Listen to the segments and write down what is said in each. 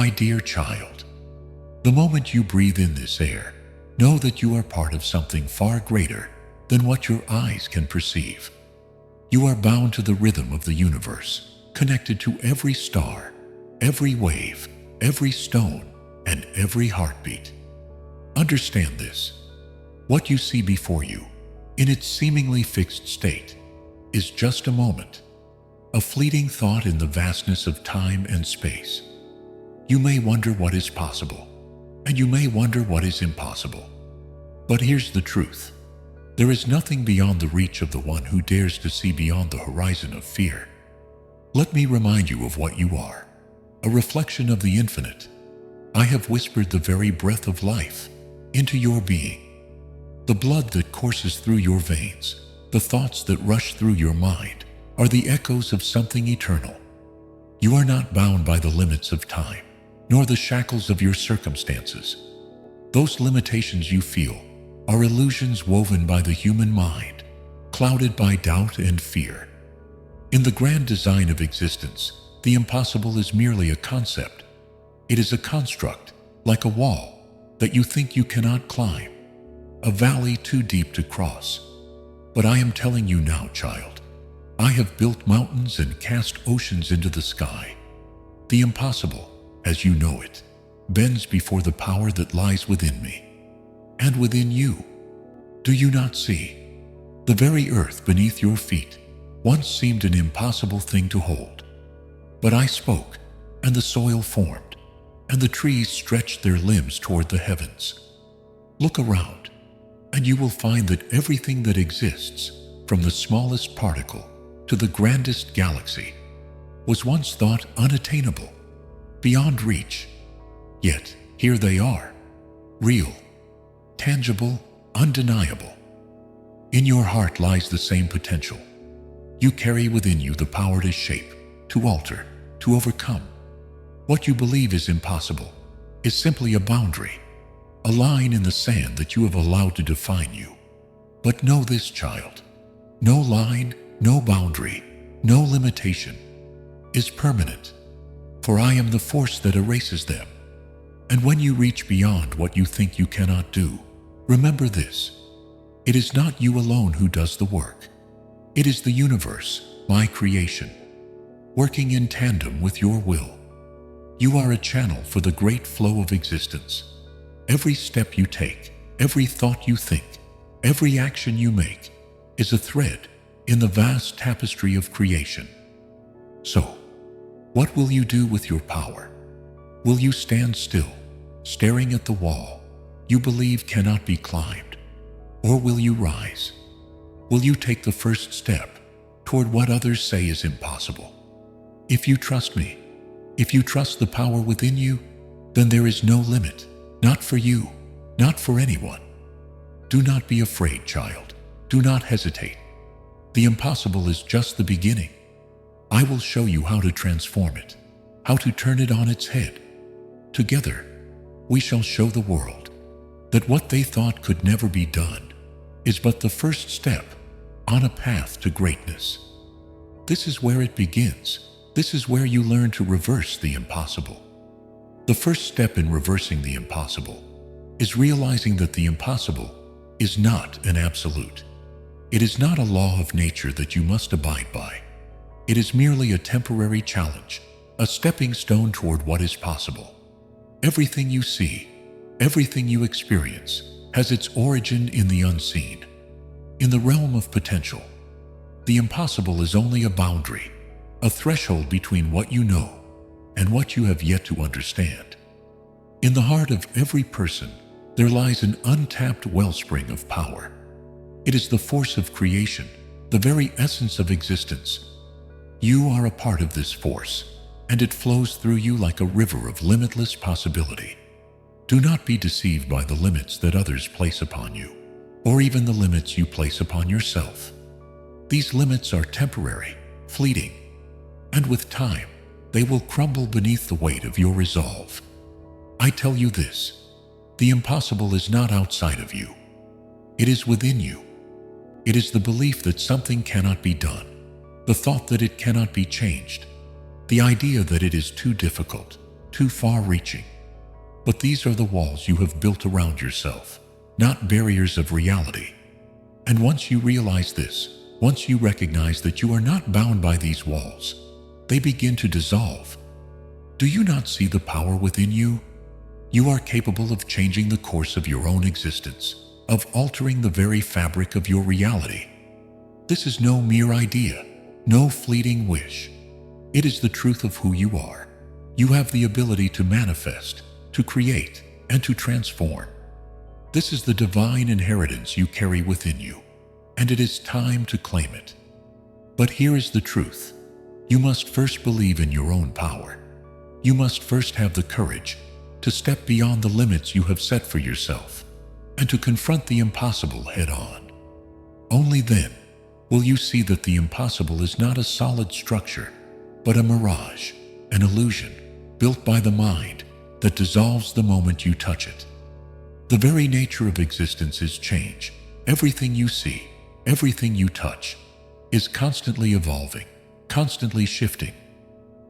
My dear child, the moment you breathe in this air, know that you are part of something far greater than what your eyes can perceive. You are bound to the rhythm of the universe, connected to every star, every wave, every stone, and every heartbeat. Understand this. What you see before you, in its seemingly fixed state, is just a moment, a fleeting thought in the vastness of time and space. You may wonder what is possible, and you may wonder what is impossible. But here's the truth. There is nothing beyond the reach of the one who dares to see beyond the horizon of fear. Let me remind you of what you are, a reflection of the infinite. I have whispered the very breath of life into your being. The blood that courses through your veins, the thoughts that rush through your mind, are the echoes of something eternal. You are not bound by the limits of time, nor the shackles of your circumstances. Those limitations you feel are illusions woven by the human mind, clouded by doubt and fear. In the grand design of existence, the impossible is merely a concept. It is a construct, like a wall, that you think you cannot climb, a valley too deep to cross. But I am telling you now, child, I have built mountains and cast oceans into the sky. The impossible, as you know it, bends before the power that lies within me, and within you. Do you not see? The very earth beneath your feet once seemed an impossible thing to hold. But I spoke, and the soil formed, and the trees stretched their limbs toward the heavens. Look around, and you will find that everything that exists, from the smallest particle to the grandest galaxy, was once thought unattainable, beyond reach. Yet here they are, real, tangible, undeniable. In your heart lies the same potential. You carry within you the power to shape, to alter, to overcome. What you believe is impossible is simply a boundary, a line in the sand that you have allowed to define you. But know this, child, no line, no boundary, no limitation is permanent, for I am the force that erases them. And when you reach beyond what you think you cannot do, remember this. It is not you alone who does the work. It is the universe, my creation, working in tandem with your will. You are a channel for the great flow of existence. Every step you take, every thought you think, every action you make is a thread in the vast tapestry of creation. So, what will you do with your power? Will you stand still, staring at the wall you believe cannot be climbed? Or will you rise? Will you take the first step toward what others say is impossible? If you trust me, if you trust the power within you, then there is no limit, not for you, not for anyone. Do not be afraid, child. Do not hesitate. The impossible is just the beginning. I will show you how to transform it, how to turn it on its head. Together, we shall show the world that what they thought could never be done is but the first step on a path to greatness. This is where it begins. This is where you learn to reverse the impossible. The first step in reversing the impossible is realizing that the impossible is not an absolute. It is not a law of nature that you must abide by. It is merely a temporary challenge, a stepping stone toward what is possible. Everything you see, everything you experience, has its origin in the unseen, in the realm of potential. The impossible is only a boundary, a threshold between what you know and what you have yet to understand. In the heart of every person, there lies an untapped wellspring of power. It is the force of creation, the very essence of existence. You are a part of this force, and it flows through you like a river of limitless possibility. Do not be deceived by the limits that others place upon you, or even the limits you place upon yourself. These limits are temporary, fleeting, and with time, they will crumble beneath the weight of your resolve. I tell you this, the impossible is not outside of you. It is within you. It is the belief that something cannot be done, the thought that it cannot be changed, the idea that it is too difficult, too far-reaching. But these are the walls you have built around yourself, not barriers of reality. And once you realize this, once you recognize that you are not bound by these walls, they begin to dissolve. Do you not see the power within you? You are capable of changing the course of your own existence, of altering the very fabric of your reality. This is no mere idea, no fleeting wish. It is the truth of who you are. You have the ability to manifest, to create, and to transform. This is the divine inheritance you carry within you, and it is time to claim it. But here is the truth. You must first believe in your own power. You must first have the courage to step beyond the limits you have set for yourself and to confront the impossible head-on. Only then will you see that the impossible is not a solid structure, but a mirage, an illusion built by the mind that dissolves the moment you touch it. The very nature of existence is change. Everything you see, everything you touch, is constantly evolving, constantly shifting.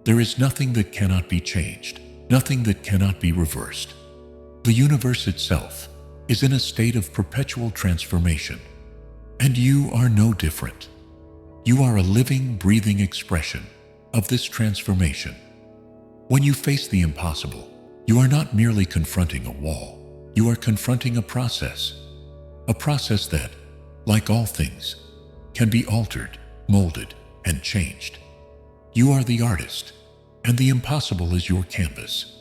There is nothing that cannot be changed, nothing that cannot be reversed. The universe itself is in a state of perpetual transformation, and you are no different. You are a living, breathing expression of this transformation. When you face the impossible, you are not merely confronting a wall, you are confronting a process that, like all things, can be altered, molded, and changed. You are the artist, and the impossible is your canvas.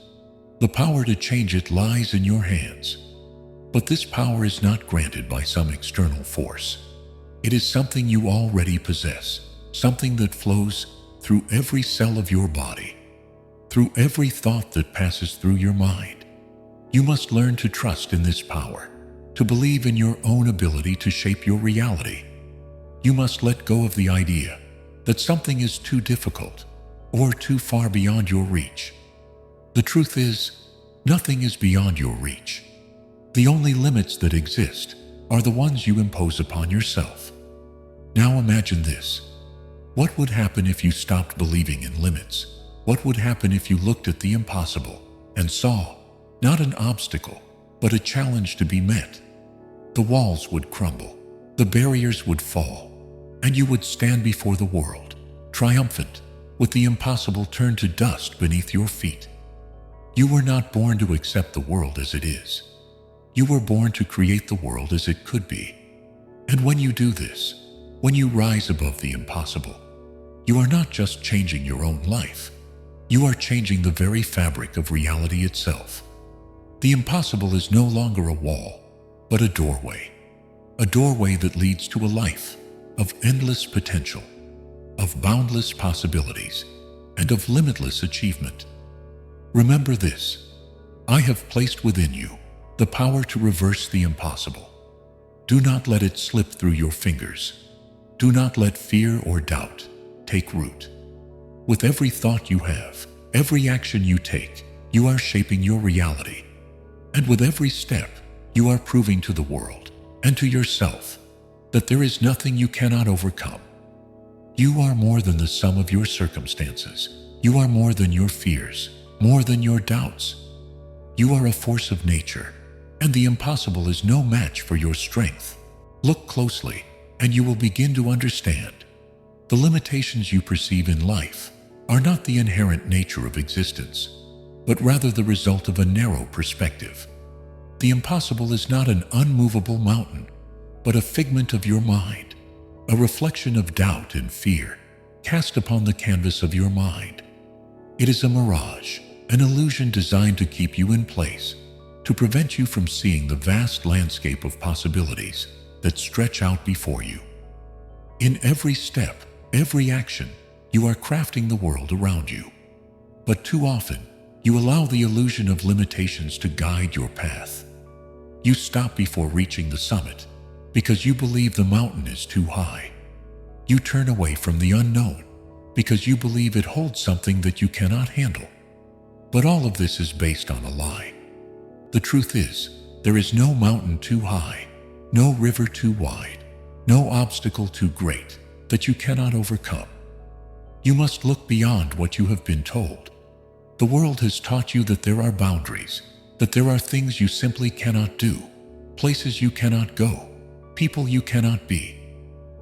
The power to change it lies in your hands. But this power is not granted by some external force. It is something you already possess, something that flows through every cell of your body, through every thought that passes through your mind. You must learn to trust in this power, to believe in your own ability to shape your reality. You must let go of the idea that something is too difficult or too far beyond your reach. The truth is, nothing is beyond your reach. The only limits that exist are the ones you impose upon yourself. Now imagine this. What would happen if you stopped believing in limits? What would happen if you looked at the impossible and saw not an obstacle, but a challenge to be met? The walls would crumble, the barriers would fall, and you would stand before the world, triumphant, with the impossible turned to dust beneath your feet. You were not born to accept the world as it is. You were born to create the world as it could be. And when you do this, when you rise above the impossible, you are not just changing your own life. You are changing the very fabric of reality itself. The impossible is no longer a wall, but a doorway that leads to a life of endless potential, of boundless possibilities, and of limitless achievement. Remember this: I have placed within you the power to reverse the impossible. Do not let it slip through your fingers. Do not let fear or doubt take root. With every thought you have, every action you take, you are shaping your reality. And with every step, you are proving to the world and to yourself that there is nothing you cannot overcome. You are more than the sum of your circumstances. You are more than your fears, more than your doubts. You are a force of nature, and the impossible is no match for your strength. Look closely, and you will begin to understand. The limitations you perceive in life are not the inherent nature of existence, but rather the result of a narrow perspective. The impossible is not an unmovable mountain, but a figment of your mind, a reflection of doubt and fear cast upon the canvas of your mind. It is a mirage, an illusion designed to keep you in place, to prevent you from seeing the vast landscape of possibilities that stretch out before you. In every step, every action, you are crafting the world around you. But too often, you allow the illusion of limitations to guide your path. You stop before reaching the summit because you believe the mountain is too high. You turn away from the unknown because you believe it holds something that you cannot handle. But all of this is based on a lie. The truth is, there is no mountain too high, no river too wide, no obstacle too great that you cannot overcome. You must look beyond what you have been told. The world has taught you that there are boundaries, that there are things you simply cannot do, places you cannot go, people you cannot be.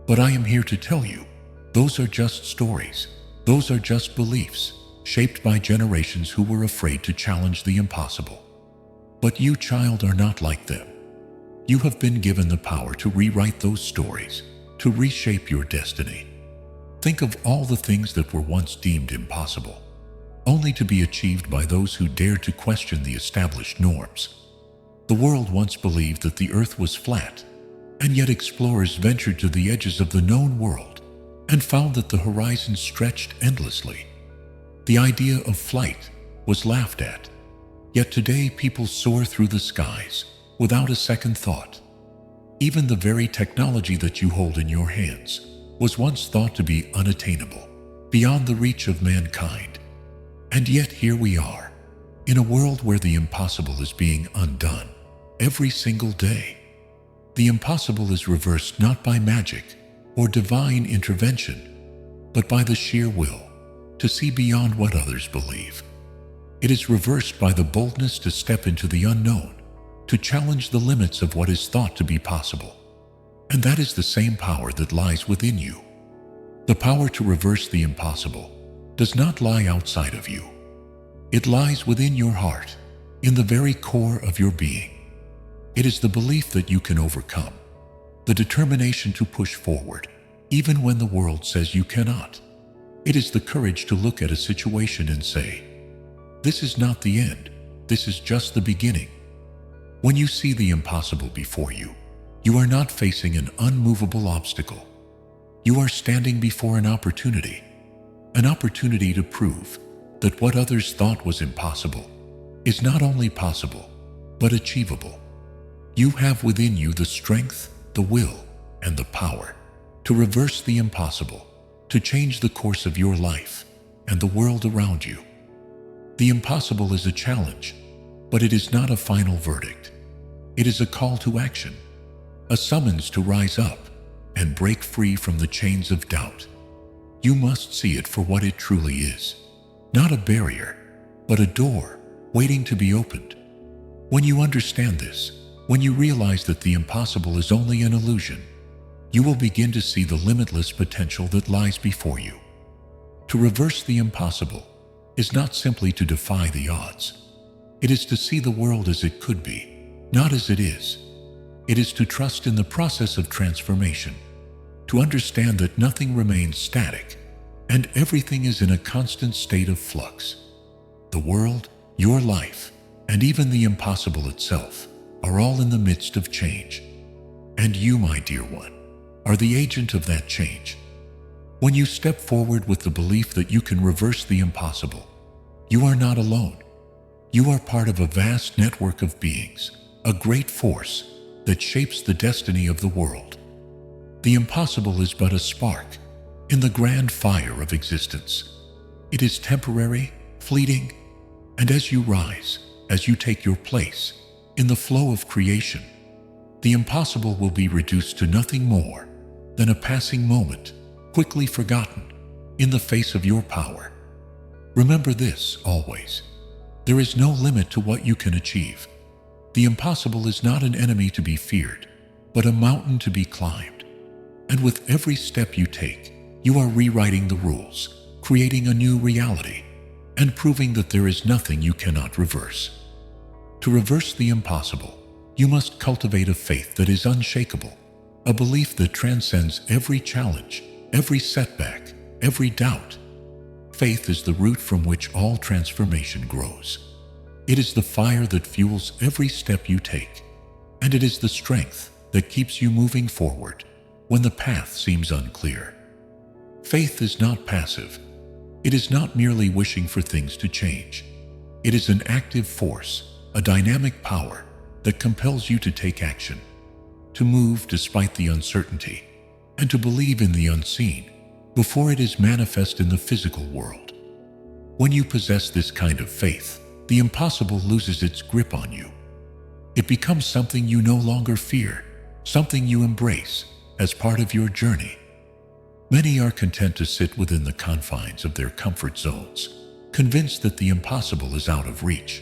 But I am here to tell you, those are just stories. Those are just beliefs, shaped by generations who were afraid to challenge the impossible. But you, child, are not like them. You have been given the power to rewrite those stories, to reshape your destiny. Think of all the things that were once deemed impossible, only to be achieved by those who dared to question the established norms. The world once believed that the earth was flat, and yet explorers ventured to the edges of the known world and found that the horizon stretched endlessly. The idea of flight was laughed at, yet today people soar through the skies without a second thought. Even the very technology that you hold in your hands was once thought to be unattainable, beyond the reach of mankind. And yet here we are, in a world where the impossible is being undone every single day. The impossible is reversed not by magic or divine intervention, but by the sheer will to see beyond what others believe. It is reversed by the boldness to step into the unknown, to challenge the limits of what is thought to be possible. And that is the same power that lies within you. The power to reverse the impossible does not lie outside of you. It lies within your heart, in the very core of your being. It is the belief that you can overcome, the determination to push forward, even when the world says you cannot. It is the courage to look at a situation and say, "This is not the end, this is just the beginning." When you see the impossible before you, you are not facing an unmovable obstacle. You are standing before an opportunity to prove that what others thought was impossible is not only possible, but achievable. You have within you the strength, the will, and the power to reverse the impossible, to change the course of your life and the world around you. The impossible is a challenge, but it is not a final verdict. It is a call to action, a summons to rise up and break free from the chains of doubt. You must see it for what it truly is, not a barrier, but a door waiting to be opened. When you understand this, when you realize that the impossible is only an illusion, you will begin to see the limitless potential that lies before you. To reverse the impossible is not simply to defy the odds. It is to see the world as it could be, not as it is. It is to trust in the process of transformation, to understand that nothing remains static and everything is in a constant state of flux. The world, your life, and even the impossible itself are all in the midst of change. And you, my dear one, are the agent of that change. When you step forward with the belief that you can reverse the impossible, you are not alone. You are part of a vast network of beings, a great force that shapes the destiny of the world. The impossible is but a spark in the grand fire of existence. It is temporary, fleeting, and as you rise, as you take your place in the flow of creation, the impossible will be reduced to nothing more than a passing moment, quickly forgotten in the face of your power. Remember this always. There is no limit to what you can achieve. The impossible is not an enemy to be feared, but a mountain to be climbed. And with every step you take, you are rewriting the rules, creating a new reality, and proving that there is nothing you cannot reverse. To reverse the impossible, you must cultivate a faith that is unshakable, a belief that transcends every challenge, every setback, every doubt. Faith is the root from which all transformation grows. It is the fire that fuels every step you take, and it is the strength that keeps you moving forward when the path seems unclear. Faith is not passive. It is not merely wishing for things to change. It is an active force, a dynamic power that compels you to take action, to move despite the uncertainty, and to believe in the unseen before it is manifest in the physical world. When you possess this kind of faith, the impossible loses its grip on you. It becomes something you no longer fear, something you embrace as part of your journey. Many are content to sit within the confines of their comfort zones, convinced that the impossible is out of reach.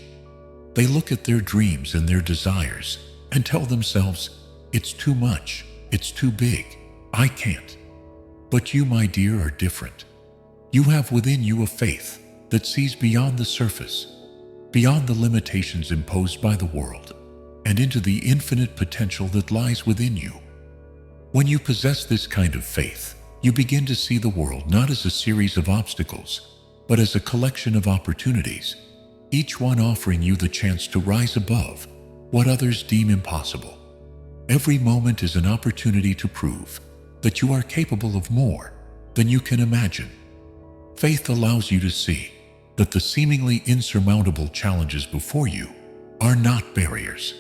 They look at their dreams and their desires and tell themselves, "It's too much, it's too big, I can't." But you, my dear, are different. You have within you a faith that sees beyond the surface, beyond the limitations imposed by the world, and into the infinite potential that lies within you. When you possess this kind of faith, you begin to see the world not as a series of obstacles, but as a collection of opportunities, each one offering you the chance to rise above what others deem impossible. Every moment is an opportunity to prove that you are capable of more than you can imagine. Faith allows you to see that the seemingly insurmountable challenges before you are not barriers.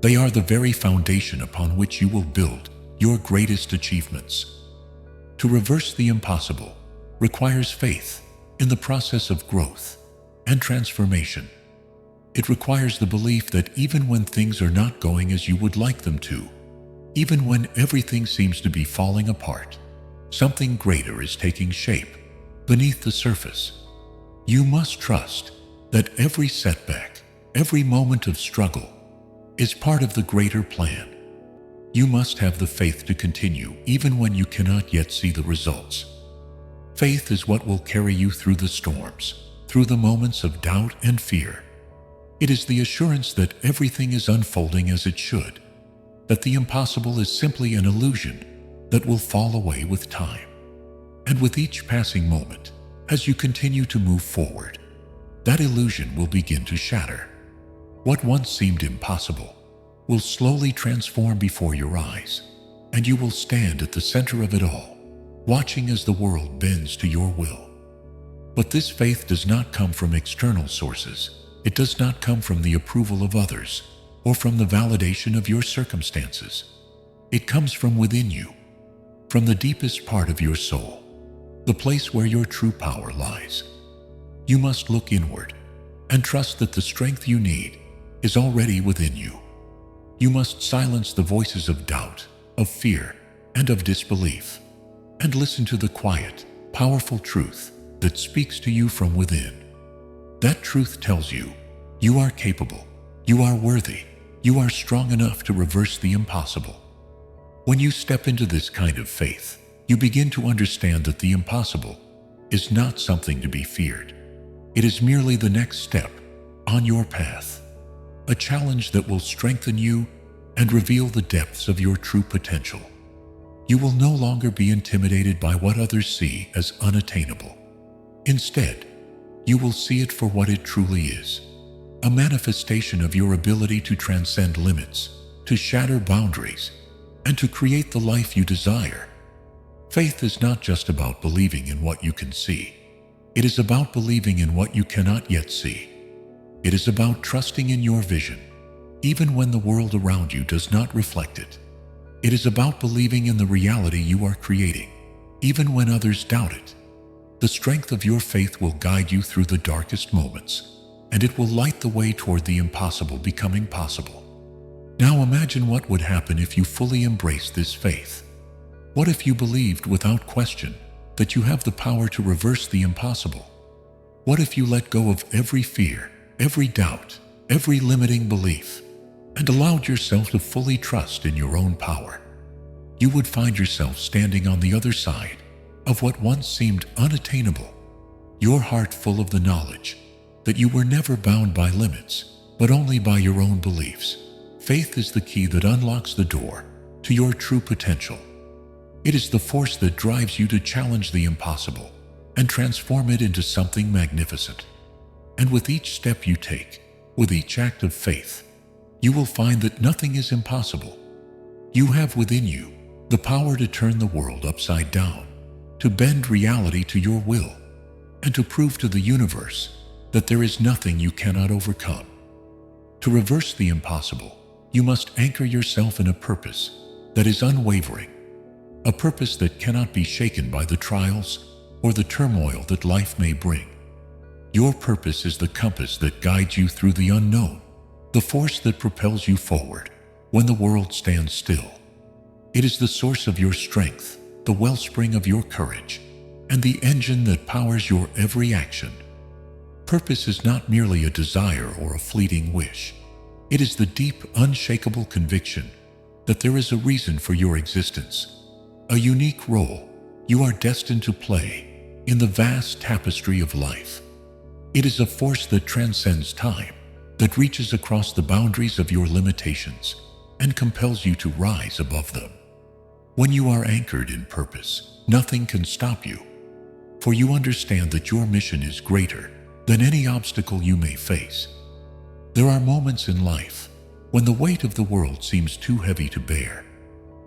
They are the very foundation upon which you will build your greatest achievements. To reverse the impossible requires faith in the process of growth and transformation. It requires the belief that even when things are not going as you would like them to, even when everything seems to be falling apart, something greater is taking shape beneath the surface. You must trust that every setback, every moment of struggle, is part of the greater plan. You must have the faith to continue even when you cannot yet see the results. Faith is what will carry you through the storms, through the moments of doubt and fear. It is the assurance that everything is unfolding as it should, that the impossible is simply an illusion that will fall away with time. And with each passing moment, as you continue to move forward, that illusion will begin to shatter. What once seemed impossible will slowly transform before your eyes, and you will stand at the center of it all, watching as the world bends to your will. But this faith does not come from external sources. It does not come from the approval of others or from the validation of your circumstances. It comes from within you, from the deepest part of your soul, the place where your true power lies. You must look inward and trust that the strength you need is already within you. You must silence the voices of doubt, of fear, and of disbelief, and listen to the quiet, powerful truth that speaks to you from within. That truth tells you, you are capable, you are worthy, you are strong enough to reverse the impossible. When you step into this kind of faith, you begin to understand that the impossible is not something to be feared. It is merely the next step on your path, a challenge that will strengthen you and reveal the depths of your true potential. You will no longer be intimidated by what others see as unattainable. Instead, you will see it for what it truly is, a manifestation of your ability to transcend limits, to shatter boundaries, and to create the life you desire. Faith is not just about believing in what you can see. It is about believing in what you cannot yet see. It is about trusting in your vision, even when the world around you does not reflect it. It is about believing in the reality you are creating, even when others doubt it. The strength of your faith will guide you through the darkest moments, and it will light the way toward the impossible becoming possible. Now imagine what would happen if you fully embraced this faith. What if you believed without question that you have the power to reverse the impossible? What if you let go of every fear, every doubt, every limiting belief, and allowed yourself to fully trust in your own power? You would find yourself standing on the other side of what once seemed unattainable, your heart full of the knowledge that you were never bound by limits, but only by your own beliefs. Faith is the key that unlocks the door to your true potential. It is the force that drives you to challenge the impossible and transform it into something magnificent. And with each step you take, with each act of faith, you will find that nothing is impossible. You have within you the power to turn the world upside down, to bend reality to your will, and to prove to the universe that there is nothing you cannot overcome. To reverse the impossible, you must anchor yourself in a purpose that is unwavering, a purpose that cannot be shaken by the trials or the turmoil that life may bring. Your purpose is the compass that guides you through the unknown, the force that propels you forward when the world stands still. It is the source of your strength, the wellspring of your courage, and the engine that powers your every action. Purpose is not merely a desire or a fleeting wish. It is the deep, unshakable conviction that there is a reason for your existence, a unique role you are destined to play in the vast tapestry of life. It is a force that transcends time, that reaches across the boundaries of your limitations and compels you to rise above them. When you are anchored in purpose, nothing can stop you, for you understand that your mission is greater than any obstacle you may face. There are moments in life when the weight of the world seems too heavy to bear,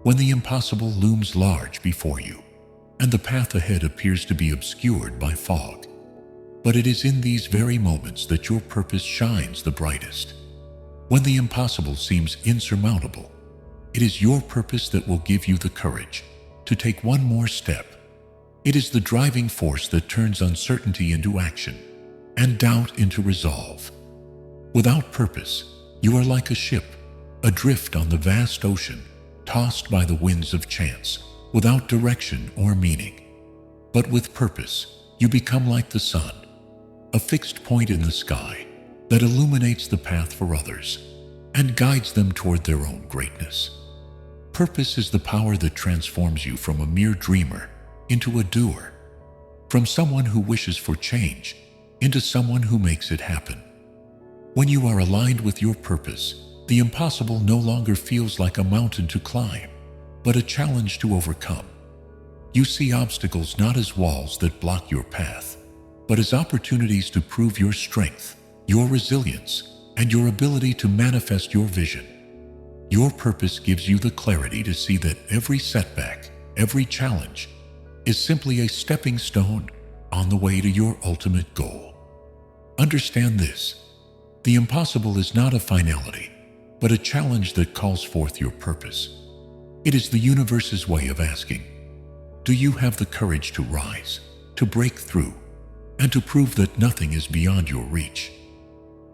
when the impossible looms large before you, and the path ahead appears to be obscured by fog. But it is in these very moments that your purpose shines the brightest. When the impossible seems insurmountable, it is your purpose that will give you the courage to take one more step. It is the driving force that turns uncertainty into action and doubt into resolve. Without purpose, you are like a ship, adrift on the vast ocean, tossed by the winds of chance, without direction or meaning. But with purpose, you become like the sun, a fixed point in the sky that illuminates the path for others and guides them toward their own greatness. Purpose is the power that transforms you from a mere dreamer into a doer, from someone who wishes for change into someone who makes it happen. When you are aligned with your purpose, the impossible no longer feels like a mountain to climb, but a challenge to overcome. You see obstacles not as walls that block your path, but as opportunities to prove your strength, your resilience, and your ability to manifest your vision. Your purpose gives you the clarity to see that every setback, every challenge, is simply a stepping stone on the way to your ultimate goal. Understand this: the impossible is not a finality, but a challenge that calls forth your purpose. It is the universe's way of asking, do you have the courage to rise, to break through, and to prove that nothing is beyond your reach?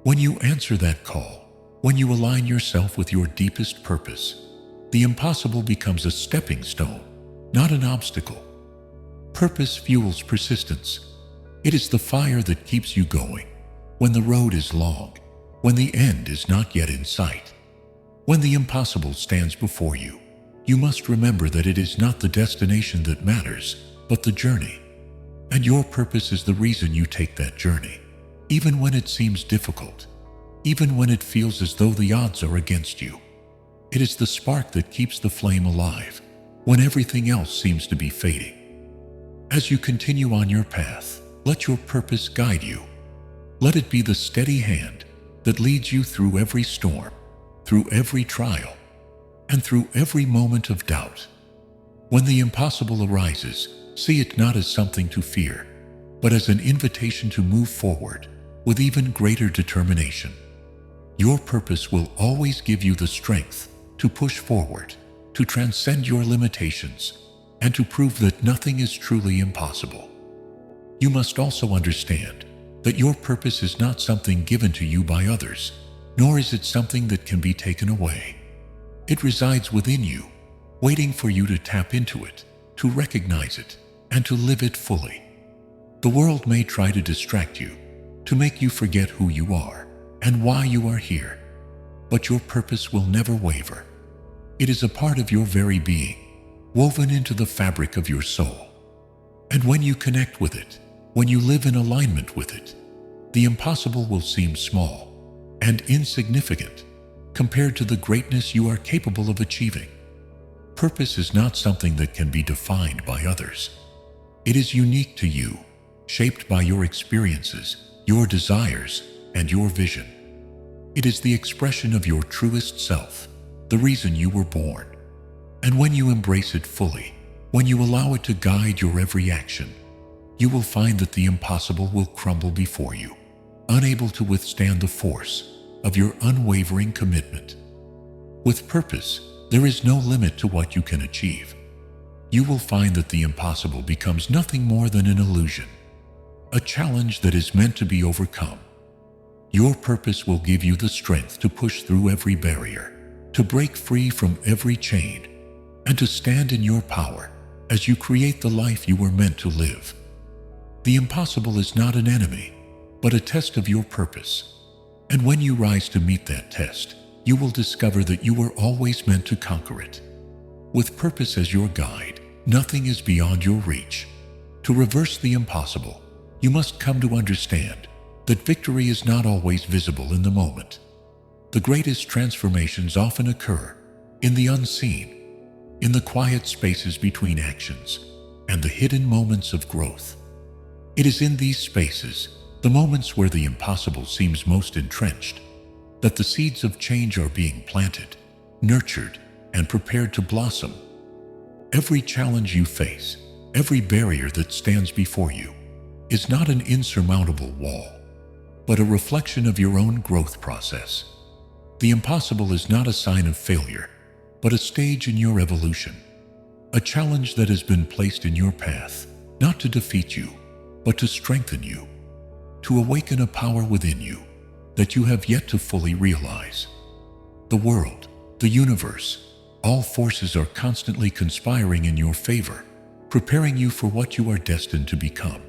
When you answer that call, when you align yourself with your deepest purpose, the impossible becomes a stepping stone, not an obstacle. Purpose fuels persistence. It is the fire that keeps you going when the road is long, when the end is not yet in sight. When the impossible stands before you, you must remember that it is not the destination that matters, but the journey. And your purpose is the reason you take that journey, even when it seems difficult, even when it feels as though the odds are against you. It is the spark that keeps the flame alive when everything else seems to be fading. As you continue on your path, let your purpose guide you. Let it be the steady hand that leads you through every storm, through every trial, and through every moment of doubt. When the impossible arises, see it not as something to fear, but as an invitation to move forward with even greater determination. Your purpose will always give you the strength to push forward, to transcend your limitations, and to prove that nothing is truly impossible. You must also understand that your purpose is not something given to you by others, nor is it something that can be taken away. It resides within you, waiting for you to tap into it, to recognize it, and to live it fully. The world may try to distract you, to make you forget who you are and why you are here, but your purpose will never waver. It is a part of your very being, woven into the fabric of your soul. And when you connect with it, when you live in alignment with it, the impossible will seem small and insignificant compared to the greatness you are capable of achieving. Purpose is not something that can be defined by others. It is unique to you, shaped by your experiences, your desires, and your vision. It is the expression of your truest self, the reason you were born. And when you embrace it fully, when you allow it to guide your every action, you will find that the impossible will crumble before you, unable to withstand the force of your unwavering commitment. With purpose, there is no limit to what you can achieve. You will find that the impossible becomes nothing more than an illusion, a challenge that is meant to be overcome. Your purpose will give you the strength to push through every barrier, to break free from every chain, and to stand in your power as you create the life you were meant to live. The impossible is not an enemy. but a test of your purpose. And when you rise to meet that test, you will discover that you were always meant to conquer it. With purpose as your guide, nothing is beyond your reach. To reverse the impossible, you must come to understand that victory is not always visible in the moment. The greatest transformations often occur in the unseen, in the quiet spaces between actions, and the hidden moments of growth. It is in these spaces, the moments where the impossible seems most entrenched, that the seeds of change are being planted, nurtured, and prepared to blossom. Every challenge you face, every barrier that stands before you, is not an insurmountable wall, but a reflection of your own growth process. The impossible is not a sign of failure, but a stage in your evolution, a challenge that has been placed in your path, not to defeat you, but to strengthen you, to awaken a power within you that you have yet to fully realize. The world, the universe, all forces are constantly conspiring in your favor, preparing you for what you are destined to become.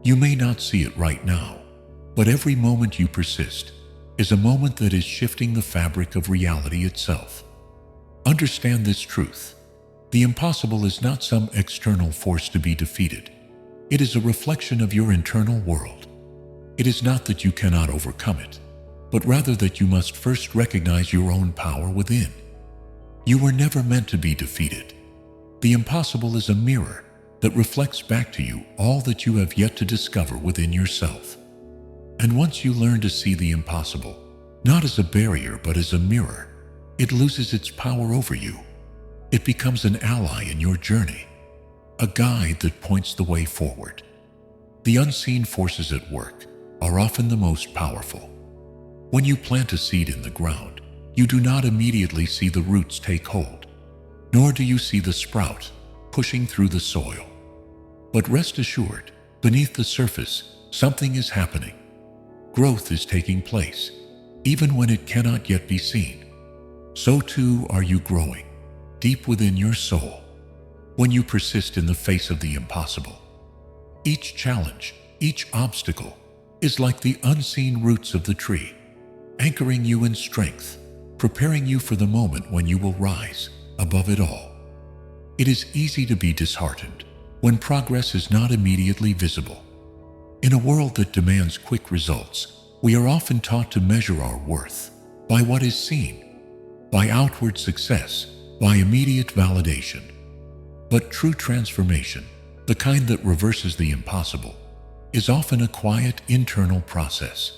You may not see it right now, but every moment you persist is a moment that is shifting the fabric of reality itself. Understand this truth. The impossible is not some external force to be defeated. It is a reflection of your internal world. It is not that you cannot overcome it, but rather that you must first recognize your own power within. You were never meant to be defeated. The impossible is a mirror that reflects back to you all that you have yet to discover within yourself. And once you learn to see the impossible, not as a barrier but as a mirror, it loses its power over you. It becomes an ally in your journey, a guide that points the way forward. The unseen forces at work are often the most powerful. When you plant a seed in the ground, you do not immediately see the roots take hold, nor do you see the sprout pushing through the soil. But rest assured, beneath the surface, something is happening. Growth is taking place, even when it cannot yet be seen. So too are you growing, deep within your soul, when you persist in the face of the impossible. Each challenge, each obstacle, is like the unseen roots of the tree, anchoring you in strength, preparing you for the moment when you will rise above it all. It is easy to be disheartened when progress is not immediately visible. In a world that demands quick results, we are often taught to measure our worth by what is seen, by outward success, by immediate validation. But true transformation, the kind that reverses the impossible, is often a quiet internal process.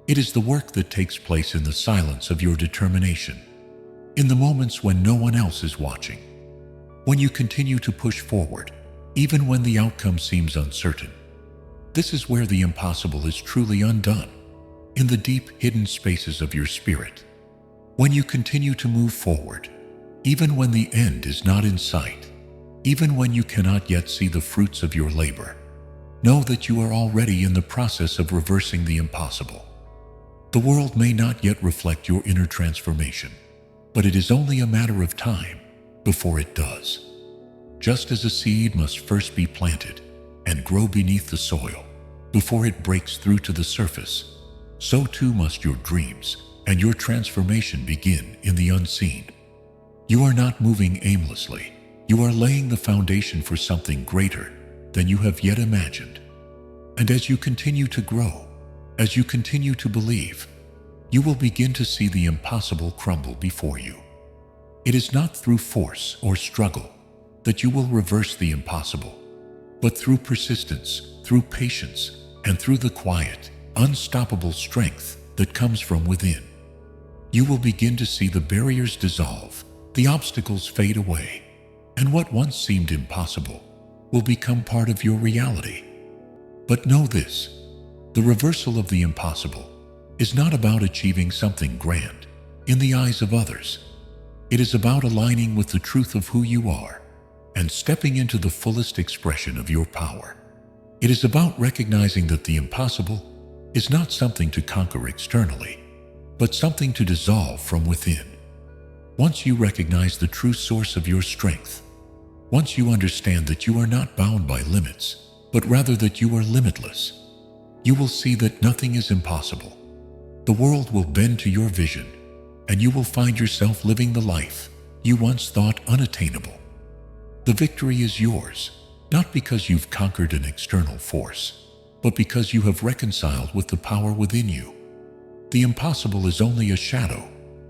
It is the work that takes place in the silence of your determination, in the moments when no one else is watching, when you continue to push forward, even when the outcome seems uncertain. This is where the impossible is truly undone, in the deep, hidden spaces of your spirit. When you continue to move forward, even when the end is not in sight, even when you cannot yet see the fruits of your labor, know that you are already in the process of reversing the impossible. The world may not yet reflect your inner transformation, but it is only a matter of time before it does. Just as a seed must first be planted and grow beneath the soil before it breaks through to the surface, so too must your dreams and your transformation begin in the unseen. You are not moving aimlessly. You are laying the foundation for something greater than you have yet imagined. And as you continue to grow, as you continue to believe, you will begin to see the impossible crumble before you. It is not through force or struggle that you will reverse the impossible, but through persistence, through patience, and through the quiet, unstoppable strength that comes from within. You will begin to see the barriers dissolve, the obstacles fade away, and what once seemed impossible will become part of your reality. But know this, the reversal of the impossible is not about achieving something grand in the eyes of others. It is about aligning with the truth of who you are and stepping into the fullest expression of your power. It is about recognizing that the impossible is not something to conquer externally, but something to dissolve from within. Once you recognize the true source of your strength, once you understand that you are not bound by limits, but rather that you are limitless, you will see that nothing is impossible. The world will bend to your vision, and you will find yourself living the life you once thought unattainable. The victory is yours, not because you've conquered an external force, but because you have reconciled with the power within you. The impossible is only a shadow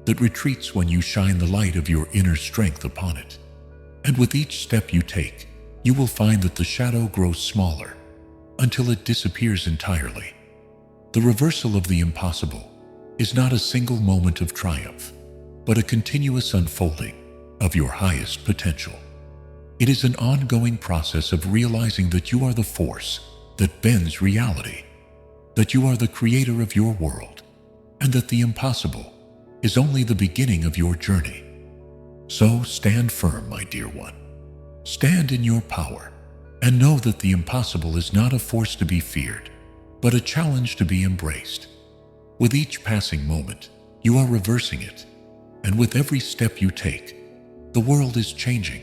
that retreats when you shine the light of your inner strength upon it. And with each step you take, you will find that the shadow grows smaller until it disappears entirely. The reversal of the impossible is not a single moment of triumph, but a continuous unfolding of your highest potential. It is an ongoing process of realizing that you are the force that bends reality, that you are the creator of your world, and that the impossible is only the beginning of your journey. So stand firm, my dear one. Stand in your power, and know that the impossible is not a force to be feared, but a challenge to be embraced. With each passing moment, you are reversing it, and with every step you take, the world is changing.